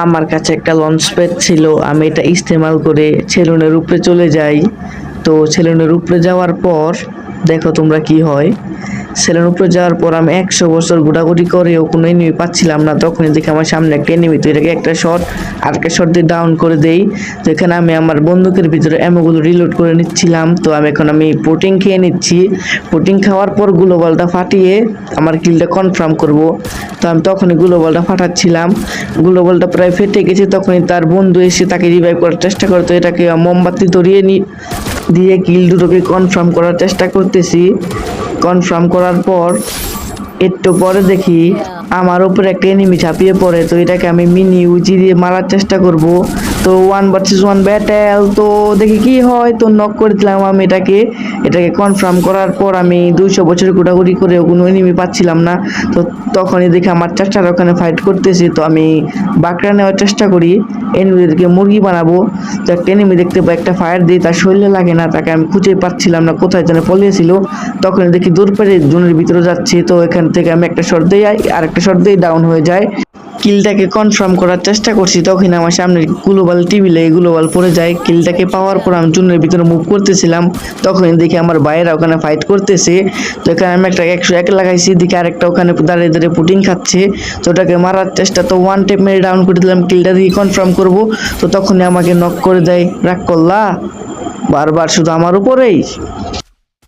আমার কাছে একটা লঞ্চ প্যাড ছিল, আমি এটা ইস্তেমাল করে সেলুনের উপরে চলে যাই। তো সেলুনের উপরে যাওয়ার পর দেখো তোমরা কি হয়। সেলুনের উপরে যাওয়ার পর আমি 100 বছর ঘোরাঘুরি করেও কোনো এনিমি পাচ্ছিলাম না। তখনই দেখি আমার সামনে একটা এনিমি, তো এটাকে একটা শট আর একটা শট দিয়ে ডাউন করে দেই। তো এখানে আমি আমার বন্দুকের ভিতরে অ্যামোগুলো রিলোড করে নিচ্ছিলাম। তো আমি প্রোটিন খেয়ে নিচ্ছি। প্রোটিন খাওয়ার পর গ্লোবালটা ফাটিয়ে আমার কিলটা কনফার্ম করব। তো আমি তখনই গ্লোবালটা ফাটাচ্ছিলাম, গ্লোবালটা প্রায় ফেটে গেছে। তখনই তার বন্ধু এসে তাকে রিভাইভ করার চেষ্টা করে। তো এটাকে মোমবাতি ধরিয়ে দিয়ে কিল দুটোকে কনফার্ম করার চেষ্টা করতেছি। কনফার্ম করার পর একটু পরে দেখি আমার উপরে একটা এনিমি ঝাঁপিয়ে পড়ে। তো এটাকে আমি মিনি ইউজি দিয়ে মারার চেষ্টা করব। তো 1 ভার্সেস 1 ব্যাটেল, তো দেখি কি হয়। তো নক করে দিলাম আমি এটাকে কনফার্ম করার পর আমি 200 বছর ঘোরাঘুরি করে কোনো এনিমি পাচ্ছিলাম না। তো তখনই দেখি আমার চাচার ওখানে ফাইট করতেছি। তো আমি বাঁকড়া নেওয়ার চেষ্টা করি, এনিমিদেরকে মুরগি বানাবো। তো একটা এনিমি দেখতে পাই, একটা ফায়ার দিই, তার শরীরে লাগে না, তাকে আমি খুঁজে পাচ্ছিলাম না কোথায় যেন পলিয়েছিল। তখন দেখি দূর পেরে জোনের ভিতরে যাচ্ছি। তো এখান থেকে আমি একটা শট দিই আর একটা শট দিয়ে ডাউন হয়ে যায়। কিলটাকে কনফার্ম করার চেষ্টা করছি, তখন আমার সামনে গ্লোবাল টিভি লেগে গ্লোবাল পড়ে যায়। কিলটাকে পাওয়ার পর আমি জুনের ভিতরে মুভ করতেছিলাম, তখন দেখি আমার ভাইয়েরা ওখানে ফাইট করতেছে। তো এখানে আমি একটা 101 লাগাইছি, দিকে আরেকটা ওখানে দাঁড়িয়ে দাঁড়িয়ে পুটিং খাচ্ছে। তো ওটাকে মারার চেষ্টা, তো ওয়ান টেপ মেরে ডাউন করে দিলাম, কিলটা দিয়ে কনফার্ম করব। তো তখনই আমাকে নক করে দেয়। রাগ করলা বারবার শুধু আমার উপরেই।